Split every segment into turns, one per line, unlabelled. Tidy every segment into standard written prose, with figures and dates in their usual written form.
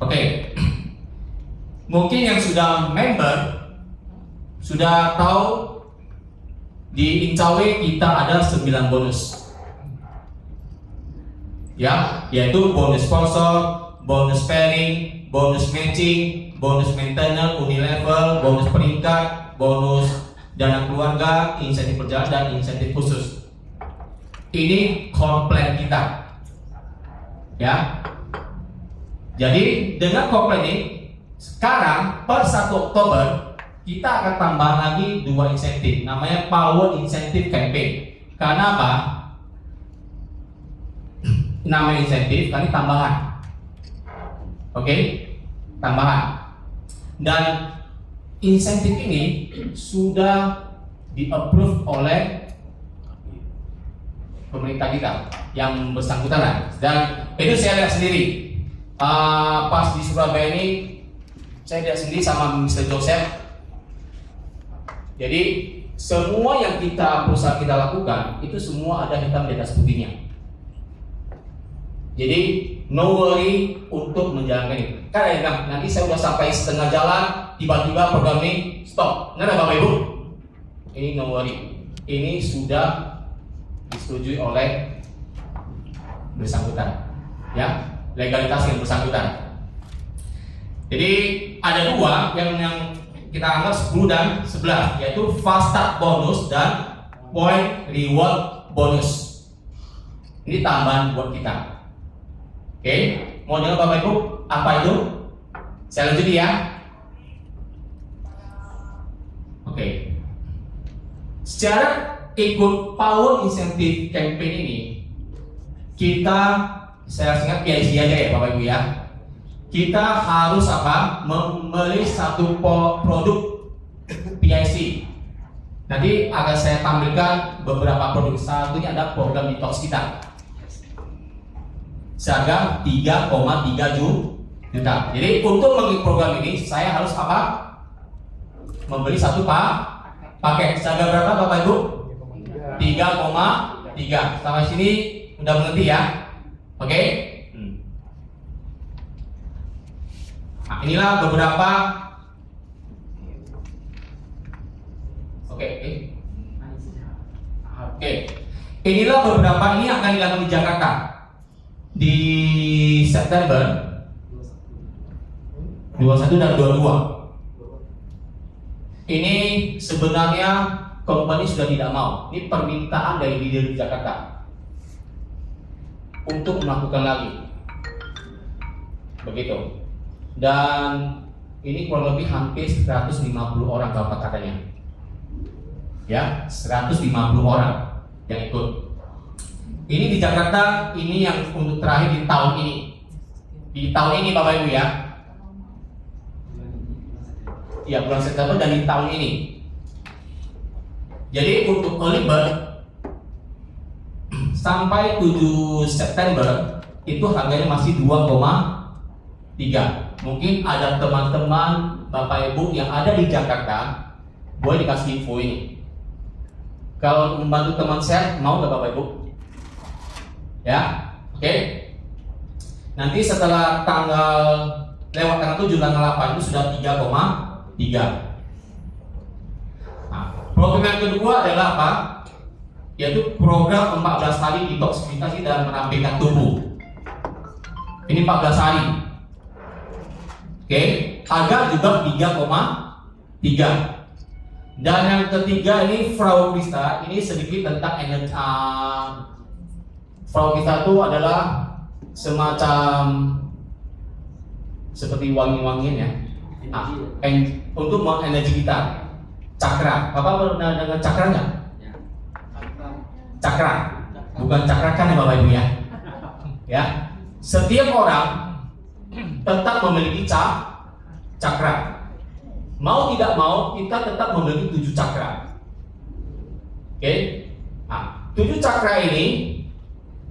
Oke. Mungkin yang sudah member sudah tahu di Incawe kita ada 9 bonus. Ya, yaitu bonus sponsor, bonus pairing, bonus matching, bonus maintenance, unilevel, bonus peringkat, bonus dana keluarga, insentif perjalanan, dan insentif khusus. Ini core plan kita. Ya. Jadi dengan core plan ini sekarang per 1 Oktober kita akan tambah lagi 2 insentif, namanya Power Incentive Campaign. Karena apa? Namanya insentif, kali tambahan. Oke? Tambahan. Dan insentif ini sudah di-approve oleh pemerintah kita yang bersangkutan. Dan itu saya lihat sendiri. Pas di Surabaya ini saya lihat sendiri sama Mr. Joseph. Jadi semua yang perusahaan kita lakukan itu semua ada hitam di atas putihnya. Jadi no worry untuk menjalankan ini. Karena nanti saya sudah sampai setengah jalan, tiba-tiba program ini stop. Benar Bapak Ibu? Ini no worry. Ini sudah disetujui oleh bersangkutan. Ya, legalitas yang bersangkutan. Jadi ada 2 yang kita anggap 10 dan 11, yaitu fast start bonus dan point reward bonus. Ini tambahan buat kita. Oke, mau dengar Bapak Ibu apa itu? Saya lanjut ya. Oke. Secara ikut Power Incentive Campaign ini, saya ingat PIC aja ya Bapak Ibu ya. Kita harus apa? Membeli satu produk PIC. Nanti akan saya tampilkan beberapa produk. Satunya ada program detox kita. Seharga 3,3 juta. Jadi untuk mengikuti program ini saya harus apa? Membeli satu paket. Seharga berapa Bapak Ibu? 3,3. Sampai sini udah mengerti ya? Oke? Nah, inilah beberapa. Oke. Inilah beberapa, ini akan dilakukan di Jakarta di September 21 dan 22. Ini sebenarnya company sudah tidak mau. Ini permintaan dari leader di Jakarta untuk melakukan lagi. Begitu. Dan ini kurang lebih hampir 150 orang kalau katanya. Ya, 150 orang yang ikut. Ini di Jakarta, ini yang untuk terakhir di tahun ini. Di tahun ini Bapak Ibu ya. Ya, bulan September dan di tahun ini. Jadi untuk early bird sampai 7 September itu harganya masih 2,3. Mungkin ada teman-teman Bapak Ibu yang ada di Jakarta, boleh dikasih info ini. Kalau membantu teman saya, mau nggak Bapak Ibu? Ya, oke. Nanti setelah lewat tanggal 7 dan 8 itu sudah 3,3. Nah, program yang kedua adalah apa? Yaitu program 14 hari detoksifikasi dan merampingkan tubuh. Ini 14 hari. Oke, harga juga 3,3. Dan yang ketiga ini Frau Krista, ini sedikit tentang energi. Frau Krista itu adalah semacam seperti wangi-wangian ya. Untuk mengenergi kita. Cakra. Bapak pernah dengar cakra nggak? Cakra. Bukan cakrakan ya Bapak Ibu ya. Ya. Setiap orang tetap memiliki cakra. Mau tidak mau kita tetap memiliki 7 cakra. Oke? Nah, 7 cakra ini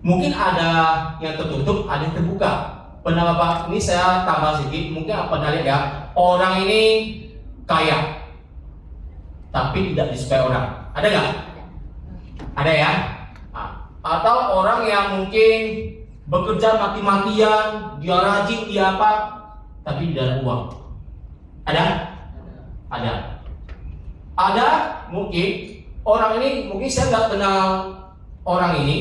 mungkin ada yang tertutup, ada yang terbuka. Pernah Bapak, ini saya tambah sedikit, mungkin pernah lihat ya, orang ini kaya tapi tidak disukai orang. Ada nggak? Ada ya? Nah, atau orang yang mungkin bekerja mati-matian, dia rajin, dia apa, tapi tidak ada uang. Ada? Ada. Ada mungkin orang ini, mungkin saya nggak kenal orang ini,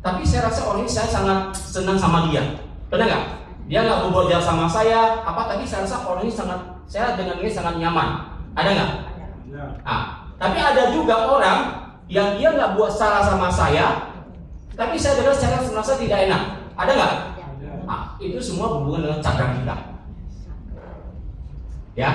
tapi saya rasa orang ini saya sangat senang sama dia. Benar nggak? Dia nggak bekerja sama saya, tapi saya rasa orang ini saya dengan ini sangat nyaman. Ada nggak? Tapi ada juga orang yang dia nggak buat salah sama saya, tapi saya dengar saya merasa tidak enak. Ada nggak? Itu semua berhubungan dengan cakra kita. Ya,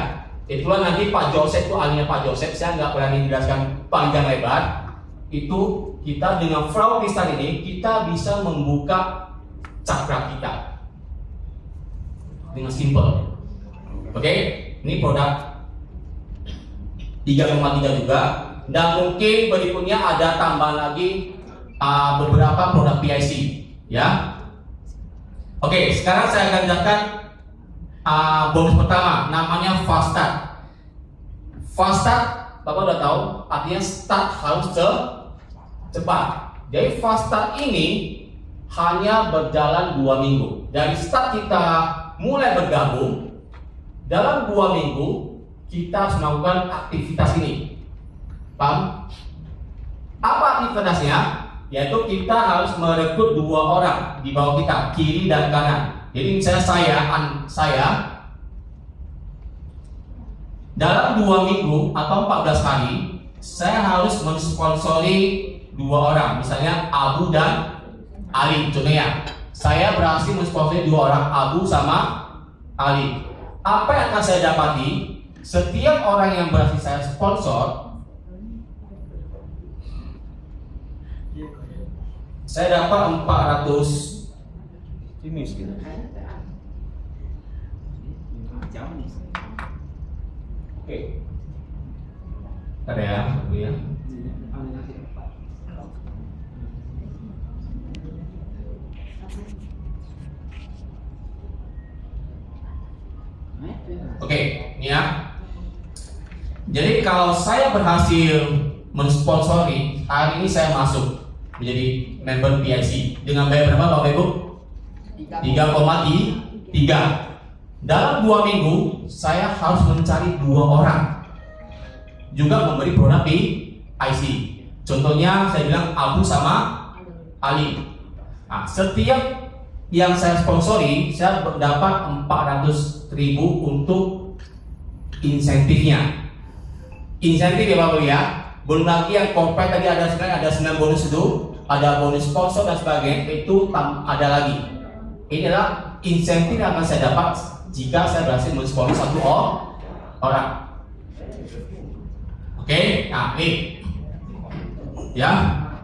itulah nanti Pak Joseph itu ahlinya Pak Joseph. Saya nggak berani menjelaskan panjang lebar. Itu kita dengan Frau Kristal ini kita bisa membuka cakra kita dengan simple. Oke, ini produk 3,3 juga, dan mungkin berikutnya ada tambahan lagi beberapa produk PIC, ya. Oke, sekarang saya akan jelaskan bonus pertama, namanya fast start. Fast start, Bapak udah tahu, artinya start harus cepat. Jadi fast start ini hanya berjalan 2 minggu. Dari start kita mulai bergabung, dalam 2 minggu kita harus melakukan aktivitas ini. Paham? Apa aktivitasnya? Yaitu kita harus merekrut 2 orang di bawah kita, kiri dan kanan. Jadi misalnya saya dalam 2 minggu atau 14 hari saya harus mensponsori 2 orang, misalnya Abu dan Ali. Contohnya, saya berhasil mensponsori 2 orang, Abu sama Ali. Apa yang akan saya dapati? Setiap orang yang berhasil saya sponsor, saya dapat 400 ini gitu. Oke. Ada ya, ya. Oke, ini ya. Jadi kalau saya berhasil mensponsori, hari ini saya masuk menjadi member PIC dengan bayar berapa Bapak Ibu? 3,3. Dalam 2 minggu saya harus mencari 2 orang juga memberi produk PIC. Contohnya saya bilang Abu sama Ali. Setiap yang saya sponsori saya dapat 400.000 untuk insentifnya. Insentif ya Bapak ya. Belum lagi yang corporate tadi ada 9 bonus itu, ada bonus sponsor dan sebagainya, itu ada lagi. Ini adalah insentif yang akan saya dapat jika saya berhasil mensponsori 1 orang. Oke, nah ini ya,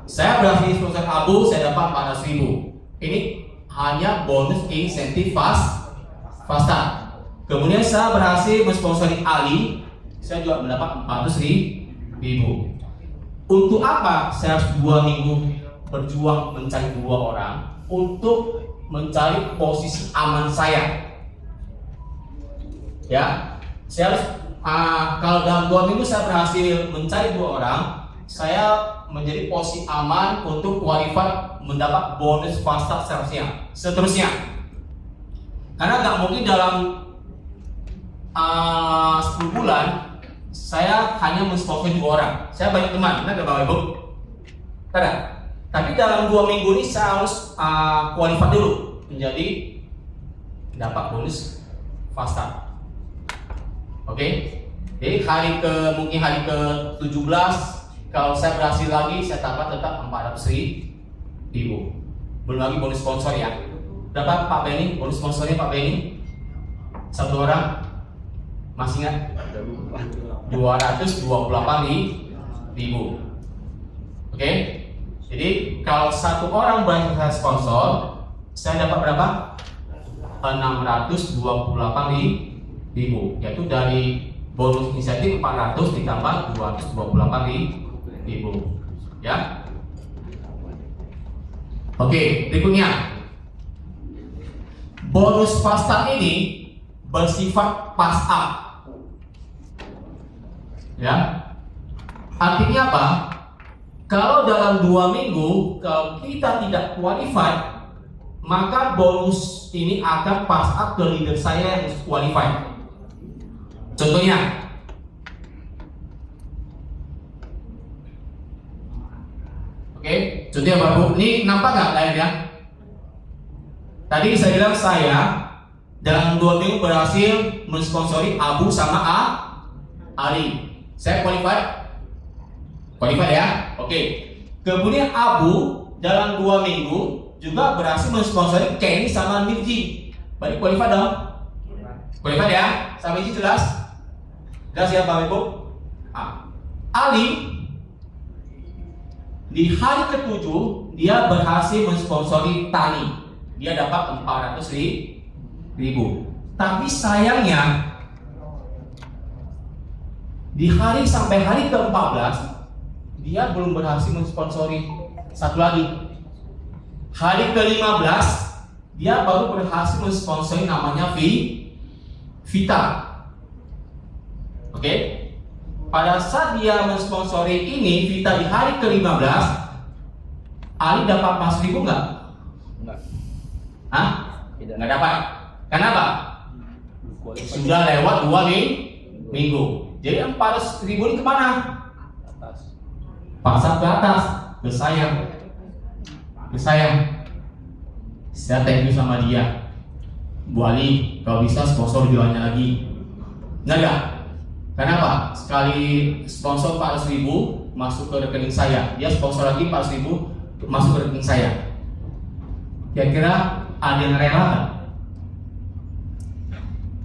saya berhasil sponsor Abu, saya dapat 400.000. Ini hanya bonus insentif fast start. Kemudian saya berhasil mensponsori Ali, saya juga mendapat 400.000. Untuk apa saya harus 2 minggu berjuang mencari 2 orang? Untuk mencari posisi aman saya. Ya, saya harus kalau dalam 2 minggu saya berhasil mencari 2 orang, saya menjadi posisi aman untuk qualified mendapat bonus fast start seterusnya. Karena nggak mungkin dalam 10 bulan saya hanya mensponsori 2 orang. Saya banyak teman, benar nggak Bapak Ibu? Tidak. Tapi dalam 2 minggu ini saya harus qualified dulu menjadi dapat bonus fast start. Oke. Jadi mungkin hari ke 17, kalau saya berhasil lagi saya dapat tetap 400.000. Belum lagi bonus sponsor ya. Berapa Pak Benny? Bonus sponsornya Pak Benny? 1 orang? Masih ingat? 228.000. Oke. Jadi kalau 1 orang berhasil saya sponsor, saya dapat berapa? 628.000. Yaitu dari bonus insentif 400 ditambah 228.000. Ya. Oke, berikutnya. Bonus fast start ini bersifat pass up. Ya. Artinya apa? Kalau dalam 2 minggu kalau kita tidak qualified maka bonus ini akan pass up ke leader saya yang qualified. Contohnya, oke, contohnya Bapak Ibu, ini nampak nggak layarnya? Tadi saya bilang saya dalam 2 minggu berhasil mensponsori Abu sama Ali. Saya qualified? Qualified ya? Oke. Kemudian Abu dalam 2 minggu juga berhasil mensponsori Kenny sama Mirji. Berarti qualified dong? Qualified ya? Sampai sini jelas? Jelas ya Bapak Ibu? Ali di hari ke-7 dia berhasil mensponsori Tani. Dia dapat 400.000. Tapi sayangnya di hari sampai hari ke-14 dia belum berhasil mensponsori satu lagi. Hari ke-15 dia baru berhasil mensponsori namanya Vita. Oke? Pada saat dia mensponsori ini Vita di hari ke-15, Ali dapat 4.000 enggak?
Enggak.
Hah?
Tidak.
Nggak dapat. Kenapa? Sudah lewat 2 minggu. Jadi 400.000 ini kemana?
Atas.
Pasang ke atas. Ke saya. Saya thank you sama dia. Bu Ali, kalau bisa sponsor jualannya lagi. Enggak? Kenapa? Sekali sponsor 400.000 masuk ke rekening saya. Dia sponsor lagi 400.000 masuk ke rekening saya. Kira-kira ada yang rela nggak?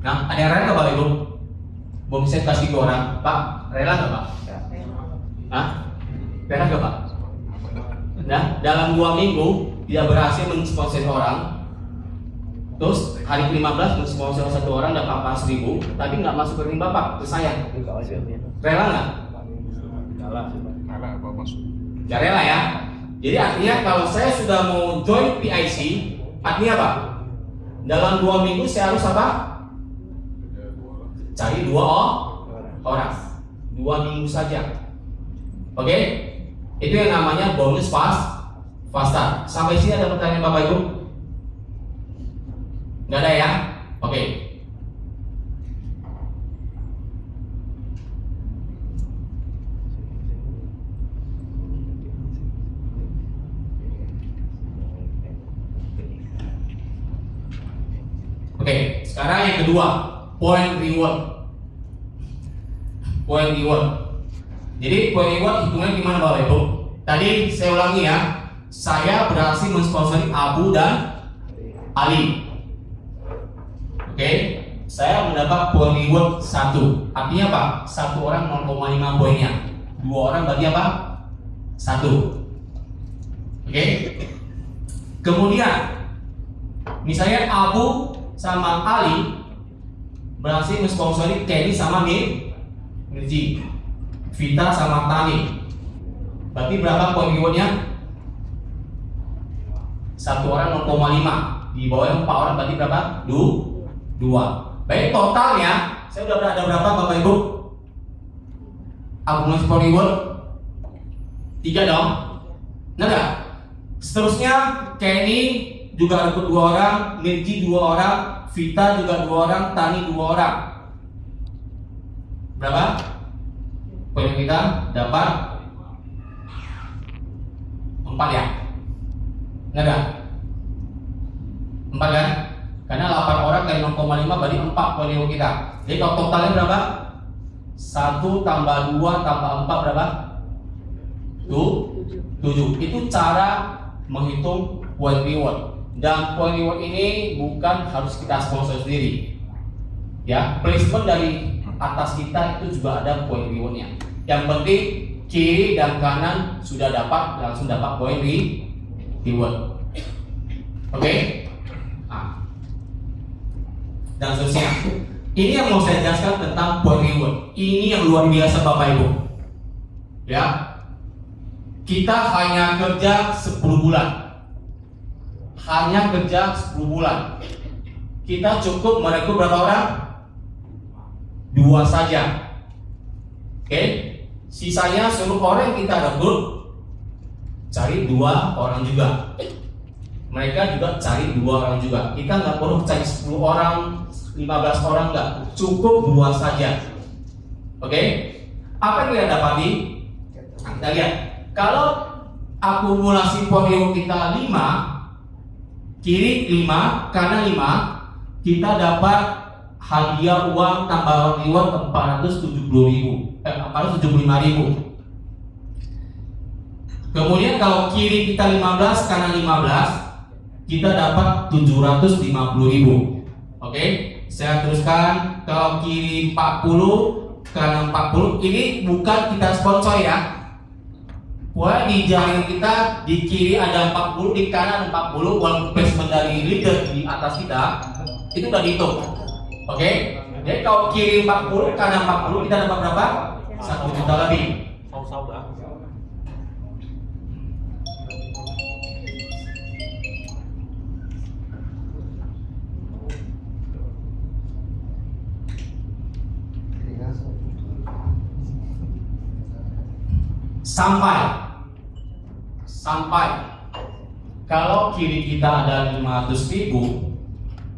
Nah, ada yang rela nggak Bapak Ibu? Mau saya kasih ke orang, Pak, rela nggak Pak? Hah? Rela nggak Pak? Nah, dalam 2 minggu dia berhasil mensponsori orang. Terus hari ke-15 mensponsori satu orang dapat 400.000, tapi nggak masuk ke rekening Bapak, ke saya. Rela nggak?
Rela apa masuk?
Ya rela ya. Jadi artinya kalau saya sudah mau join PIC, artinya apa? Dalam 2 minggu saya harus apa? Cari 2 orang. 2 minggu saja. Oke? Itu yang namanya bonus fast start. Sampai sini ada pertanyaan Bapak Ibu? Nggak ada ya? Oke. Oke, sekarang yang kedua, point reward. Point reward. Jadi point reward hitungannya gimana Bapak Ibu? Tadi saya ulangi ya, saya berhasil mensponsori Abu dan Ali. Oke, saya mendapat point reward 1. Artinya apa? 1 orang 0,5 poinnya. 2 orang berarti apa? 1. Oke. Kemudian misalnya Abu sama Ali berhasil mensponsori Kenny sama Mirji, Vita sama Tani. Berarti berapa poin rewardnya? 1 orang 0,5. Di bawah 4 orang berarti berapa? 2. Baik, totalnya saya udah ada berapa Bapak Ibu? Akumulasi poin reward 3 dong. Enggak? Seterusnya Kenny juga dapat 2 orang, Mirji 2 orang, Vita juga 2 orang, Tani 2 orang. Berapa? Poin kita dapat 4 ya? Enggak? 4 kan? Karena 8 orang kali 0,5 berarti 4 poin kita. Jadi kalau totalnya berapa? 1 tambah 2 tambah 4 berapa? 7. Itu cara menghitung point reward. Dan point reward ini bukan harus kita sponsor sendiri. Ya, placement dari atas kita itu juga ada point rewardnya. Yang penting kiri dan kanan sudah dapat, langsung dapat point reward. Oke? Dan seterusnya. Ini yang mau saya jelaskan tentang point reward. Ini yang luar biasa Bapak Ibu. Ya. Kita hanya kerja 10 bulan. Hanya kerja 10 bulan. Kita cukup merekrut berapa orang? 2 saja. Oke? Sisanya seluruh orang yang kita rekrut cari 2 orang juga. mereka juga cari 2 orang juga. Kita nggak perlu cari 10 orang, 15 orang, nggak, cukup 2 saja. Oke? Apa yang kita dapati? Kita lihat, kalau akumulasi portfolio kita 5, kiri 5, kanan 5, kita dapat hadiah uang tambahan reward 475.000. Kemudian kalau kiri kita 15, kanan 15, kita dapat 750.000. Oke, saya teruskan. Kalau kiri 40, kanan 40, ini bukan kita sponsor ya. Wah, di jaringan kita di kiri ada 40, di kanan 40, uang placement dari leader di atas kita itu udah dihitung. Oke, jadi kalau kiri 40, kanan 40, kita dapat berapa? 1 juta lebih. Sampai kalau kiri kita ada 500.000,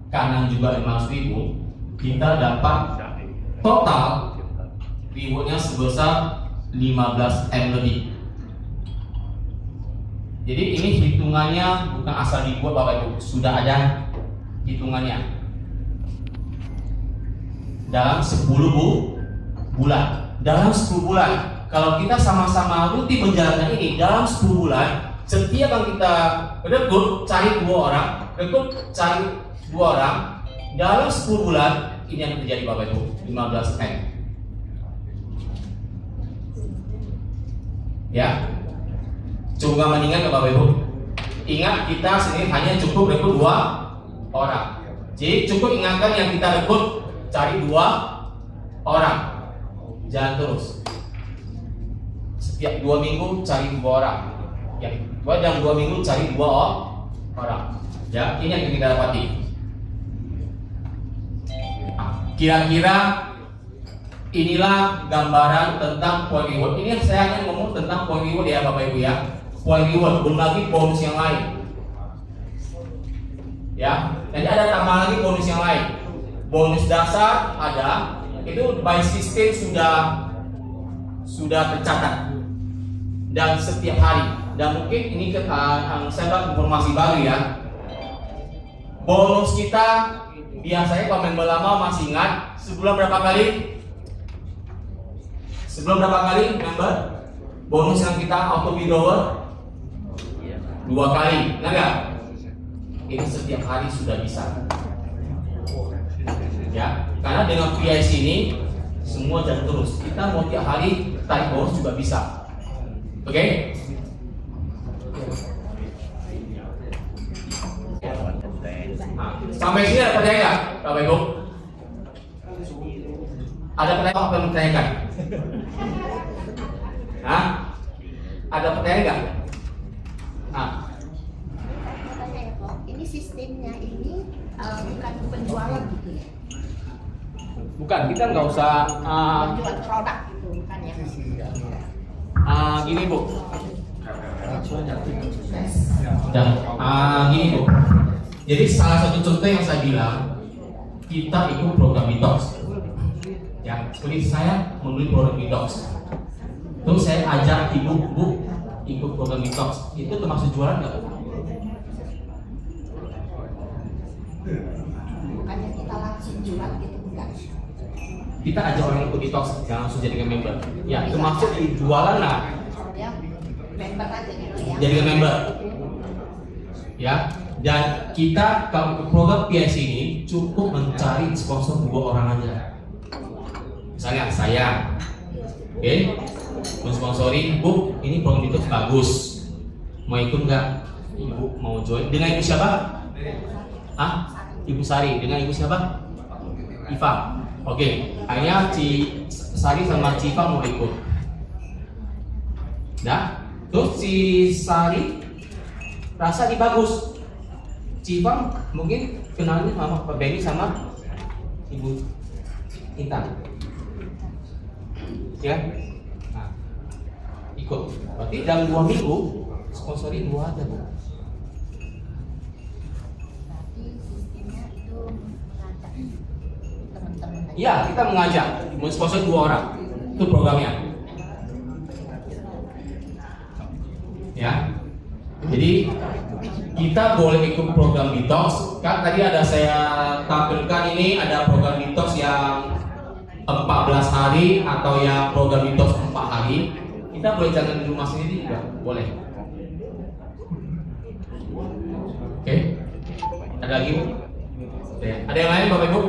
kanan juga 500.000, kita dapat total rewardnya sebesar 15M lebih. Jadi ini hitungannya bukan asal dibuat Bapak Ibu, sudah ada hitungannya dalam 10 bulan. Dalam 10 bulan, kalau kita sama-sama rutin menjalankan ini dalam 10 bulan, setiap yang kita rekrut cari 2 orang, dalam 10 bulan ini yang terjadi Bapak Ibu, 15M. Ya, coba mendingan ke Bapak Ibu. Ingat, kita sendiri hanya cukup rekrut 2 orang. Jadi cukup ingatkan yang kita rekrut cari 2 orang. Jangan terus. Setiap 2 minggu cari 2 orang. Yang dalam 2 minggu cari 2 orang. Ya, ini yang kita dapati. Kira-kira inilah gambaran tentang point reward. Ini saya hanya ngomong tentang point reward ya Bapak Ibu ya. Point reward, belum lagi bonus yang lain. Ya, jadi ada tambahan lagi bonus yang lain. Bonus dasar ada, itu by system sudah tercatat dan setiap hari. Dan mungkin ini saya dapat informasi baru ya. Bonus kita biasanya kalau member lama masih ingat sebulan berapa kali? Sebelum berapa kali member? Bonus yang kita auto withdrawal 2 kali, nah enggak? Ini setiap hari sudah bisa. Ya, karena dengan PIC ini semua jalan terus. Kita mau tiap hari tarik bonus juga bisa. Oke? Nah, sampai sini ada pertanyaan nggak, Bapak Ibu? Ada pertanyaan apa yang ditanyakan? Hah? Ada pertanyaan nggak? Nah.
Ini sistemnya ini bukan penjualan gitu ya?
Bukan, kita nggak usah
Jual produk gitu, bukan ya?
Gini Bu. Gini Bu. Jadi salah satu contoh yang saya bilang, kita ikut program detox. Ya, seperti saya membeli program detox. Terus saya ajak ibu ikut program detox. Itu termasuk jualan nggak?
Bukannya kita langsung jual gitu, enggak?
Kita ajak orang ikut detox, jangan langsung jadikan member. Ya, termasuk di jualan lah.
Ya, member aja gitu ya.
Jadikan member. Ya, dan kita kalau program PIC ini cukup mencari sponsor 2 orang aja. Misalnya saya, oke, mensponsori, Bu, ini program detox bagus. Mau ikut nggak? Ibu mau join? Dengan ibu siapa? Ibu Sari. Dengan ibu siapa? Iva. Oke, akhirnya Sari sama Iva mau ikut. Nah, terus si Sari rasa ini bagus. Iva mungkin kenalnya sama Pak Benny sama Ibu Intan. Ya, nah, ikut. Berarti dalam 2 minggu sponsori 2 aja Bu.
itu mengajak teman-teman aja.
Iya, kita mengajak, sponsor 2 orang. Itu programnya. Ya. Jadi kita boleh ikut program detox. Kan tadi ada saya tampilkan ini ada program detox yang 14 hari atau yang program detox 4 hari. Kita boleh jalan di rumah sendiri juga, boleh. Oke. Ada lagi? Oke. Ada yang lain Bapak Ibu?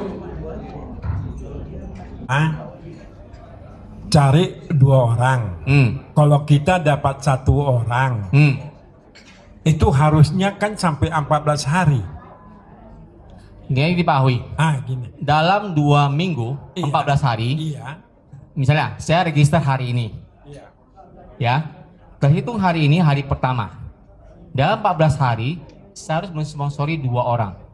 Cari 2 orang.
Hmm.
Kalau kita dapat 1 orang, itu harusnya kan sampai 14 hari.
Ini dipahami.
Gini.
Dalam 2 minggu,
Iya.
14 hari,
Iya.
misalnya saya register hari ini,
Iya.
ya, terhitung hari ini hari pertama. Dalam 14 hari, saya harus mensponsori 2 orang.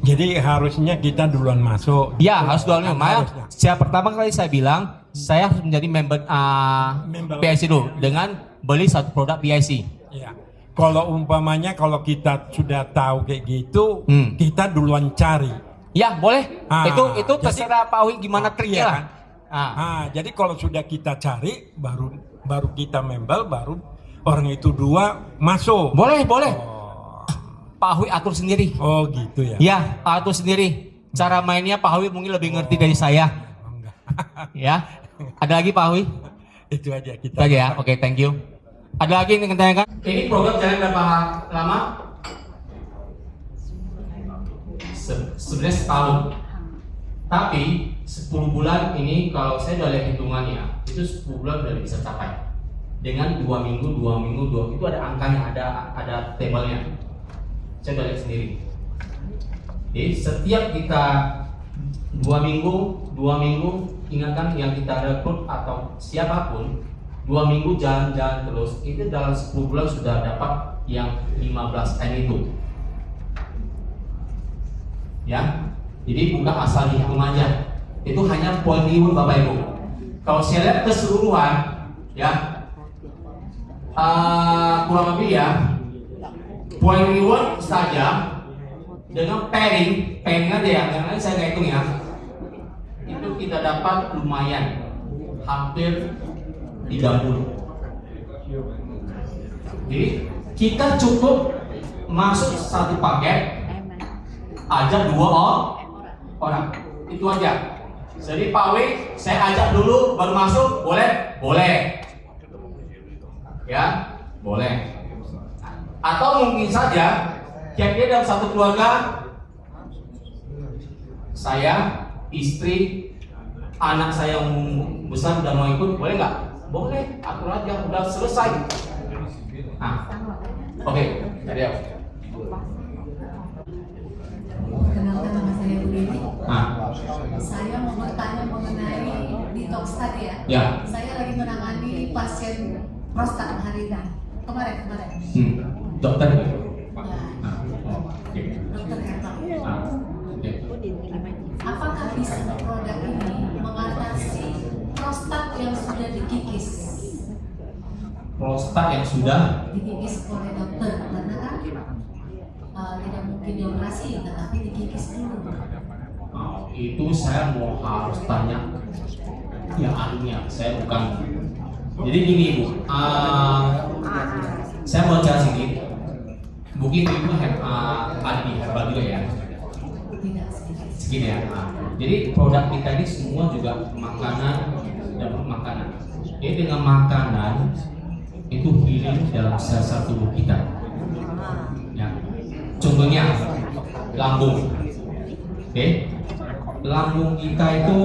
Jadi harusnya kita duluan masuk.
Ya, harus 2 orang. Makanya,
Harusnya.
sejak pertama kali saya bilang, saya harus menjadi member
Member.
BIC dulu dengan beli 1 produk BIC.
Iya. Kalau umpamanya kalau kita sudah tahu kayak gitu, kita duluan cari.
Ya, boleh. Itu
Jadi-
terserah Pak Wi gimana triknya
Iya
lah.
kan? Jadi kalau sudah kita cari, baru kita member, baru orang itu 2 masuk.
Boleh. Pak Wi atur sendiri.
Oh gitu ya.
Ya, atur sendiri. Cara mainnya Pak Wi mungkin lebih ngerti dari saya.
Enggak.
Ya. Ada lagi Pak Wi?
Itu aja kita.
Itu aja ya. Oke, thank you. Ada lagi yang ingin tanyakan? Ini program jalan berapa lama? Sebenarnya setahun. Tapi 10 bulan ini kalau saya udah lihat hitungannya, itu 10 bulan udah bisa capai. Dengan 2 minggu, itu ada angkanya, ada tabelnya. Saya udah lihat sendiri. Jadi setiap kita 2 minggu, ingatkan yang kita rekrut atau siapapun 2 minggu jalan-jalan terus, itu dalam 10 bulan sudah dapat yang 15 M itu. Ya, jadi bukan asal dihitung aja. Itu hanya poin reward Bapak Ibu. Kalau saya lihat keseluruhan, ya, kurang lebih ya, poin reward saja dengan pairing aja ya, yang lain saya nggak hitung ya. Itu kita dapat lumayan, hampir 30. Jadi kita cukup masuk 1 paket, ajak 2 orang, itu aja. Jadi Pak Wi, saya ajak dulu baru masuk, boleh? Boleh. Ya, boleh. Atau mungkin saja kira-kira dalam 1 keluarga, saya, istri, anak saya yang besar udah mau ikut, boleh nggak? Boleh, atur aja, udah selesai. Oke, jadi ya.
Kenalkan nama saya Bu Dewi.
Saya mau bertanya mengenai detox tadi ya.
Ya.
Saya lagi menangani pasien prostat hari ini. Kemarin.
Dokter.
Ya,
Oke.
dokter Herman.
Oke.
Apakah bisa produk ini mengatasi prostat yang sudah dikikis?
Prostat yang sudah
Dikikis oleh dokter, karena kan tidak mungkin dioperasi, tetapi dikikis dulu.
itu saya mau harus tanya yang ahlinya, saya bukan. Jadi gini Bu, saya mau cari sedikit. Mungkin Ibu ada di herbal juga ya.
Tidak sedikit.
Segini ya. Jadi produk kita ini semua juga makanan dan makanan. Jadi dengan makanan itu healing dalam sel-sel tubuh kita. Ya. Contohnya lambung. Oke. Lambung kita itu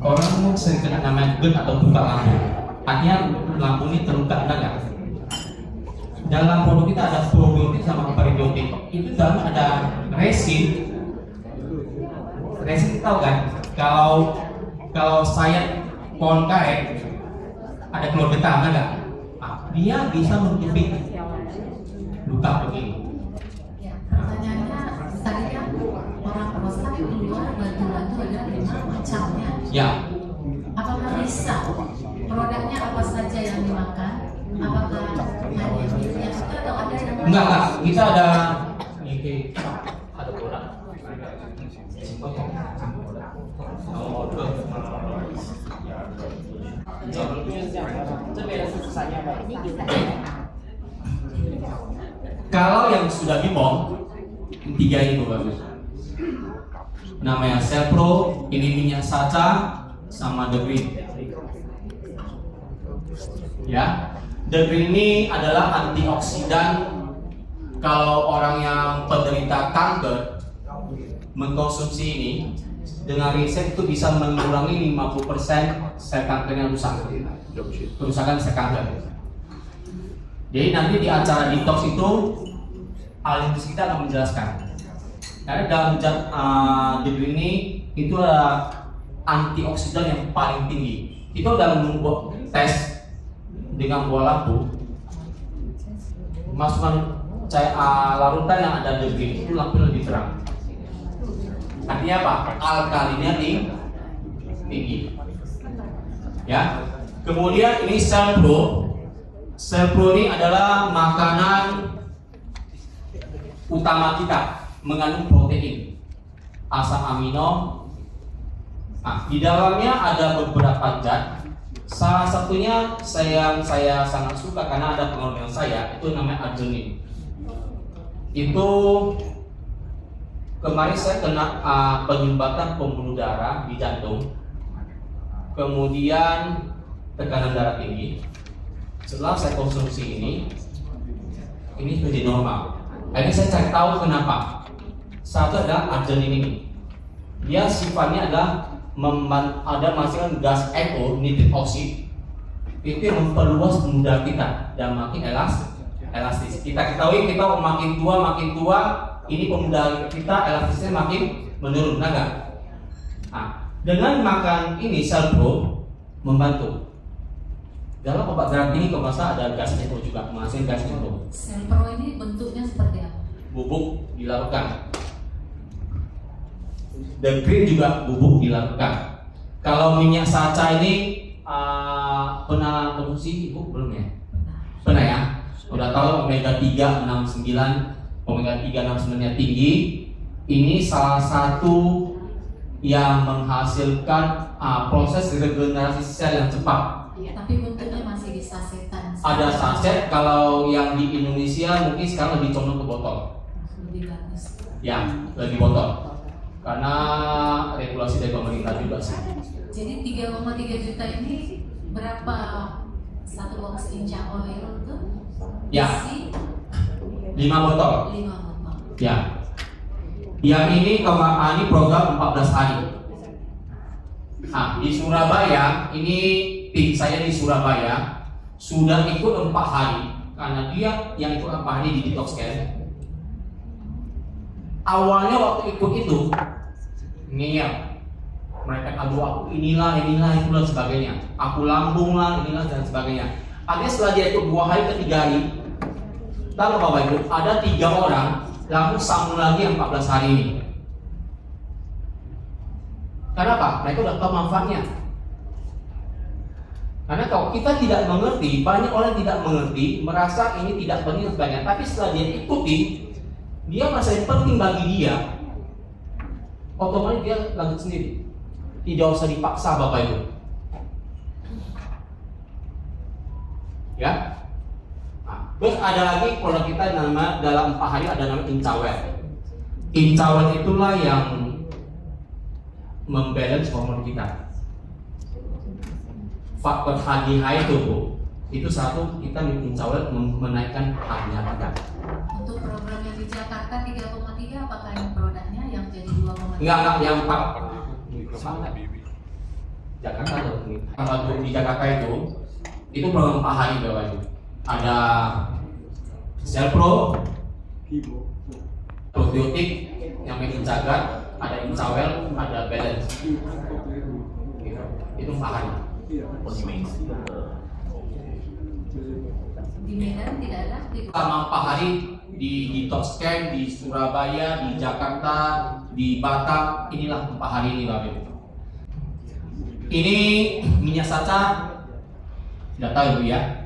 orang sering kena namanya GERD atau luka lambung. Artinya lambung ini terluka, ada nggak? Dalam produk kita ada probiotik sama prebiotik. Itu dalam ada resin. Resin tahu kan? Kalau saya pohon karet ada keluar getah, ada nggak? Dia bisa menutupi luka begini.
Ya, pertanyaannya tadi kan orang prostat keluar batu-batu ada 5 macamnya.
Ya,
Apakah bisa produknya apa saja yang dimakan? Apakah hanya minyak atau ada yang
enggak. Kita ada Oke, ada produk. Kalau yang sudah BPOM, tiga itu bagus. Namanya Selpro, ini minyak saca, sama The Green. Ya, The Green ini adalah antioksidan. Kalau orang yang penderita kanker mengkonsumsi ini, dengan riset itu bisa mengurangi 50% sel kankernya rusak. Kerusakan sel kanker. Jadi nanti di acara detox itu ahli kita akan menjelaskan. Karena dalam zat The Green ini itu adalah antioksidan yang paling tinggi. Itu dalam membuat tes dengan buah lampu, masukkan larutan yang ada The Green itu lampu lebih terang. Artinya apa? Alkalinya tinggi. Ya. Kemudian ini Selpro. Selpro ini adalah makanan utama kita, mengandung protein, asam amino. Nah, di dalamnya ada beberapa zat. Salah satunya saya sangat suka karena ada pengalaman saya, itu namanya arginine. Itu kemarin saya kena penyumbatan pembuluh darah di jantung, kemudian tekanan darah tinggi. Setelah saya konsumsi ini menjadi normal. Akhirnya saya cari tahu kenapa. Satu adalah arginine ini. Dia sifatnya adalah ada menghasilkan gas NO, nitrik oksid, itu yang memperluas pembuluh darah kita dan makin elastis. Kita ketahui kita makin tua, ini pembuluh darah kita elastisnya makin menurun, enggak? Nah, dengan makan ini Selpro membantu. Dalam obat darah tinggi kalau masa ada gas NO juga, menghasilkan gas NO.
Selpro ini bentuknya seperti apa?
Bubuk dilarutkan. The Green juga bubuk dilarutkan. Kalau minyak saca ini pernah konsumsi ibu belum ya? Pernah ya? Udah tahu omega 3, 69, omega 3, 69 nya tinggi. Ini salah satu yang menghasilkan proses regenerasi sel yang cepat.
Tapi bentuknya masih di sasetan.
Ada saset, kalau yang di Indonesia mungkin sekarang lebih condong ke botol.
Lebih bagus.
Ya, lebih botol. Karena regulasi dari pemerintah juga sih.
Jadi 3,3 juta ini berapa satu box ginger oil itu?
Ya.
Isi
5 botol.
5 botol.
Ya. Yang ini ini program 14 hari. Nah, di Surabaya ini tim saya di Surabaya sudah ikut 4 hari karena dia yang ikut 4 hari di detox care. Awalnya waktu ikut itu ngeyel, mereka aduh aku inilah itulah sebagainya, aku lambung lah inilah dan sebagainya. Akhirnya setelah dia ikut 2 hari ke 3 hari, tahu Bapak Ibu, ada 3 orang langsung sambung lagi yang 14 hari ini. Kenapa? Mereka udah tahu manfaatnya. Karena kalau kita tidak mengerti, banyak orang tidak mengerti, merasa ini tidak penting dan sebagainya. Tapi setelah dia ikuti, dia merasa penting bagi dia, otomatis dia lanjut sendiri. Tidak usah dipaksa Bapak Ibu. Ya. Nah, terus ada lagi produk kita nama dalam 4 hari ada namanya Incawel. Incawel itulah yang membalance hormon kita. Faktor HGH itu Bu, itu satu kita minum Incawel menaikkan HGH kita.
Untuk program yang di Jakarta 3,3 apakah yang produknya yang jadi 2,3?
Enggak yang 4. Jakarta atau kalau di Jakarta itu program 4 hari Bapak Ibu. Ada Selpro, probiotik yang menjaga, ada Incawel, ada balance. Itu 4 hari.
Di Medan tidak ada?
Selama 4 hari di detox camp di Surabaya, di Jakarta, di Batam, inilah 4 hari ini Bapak Ibu. Ini minyak saca, tidak tahu Ibu ya.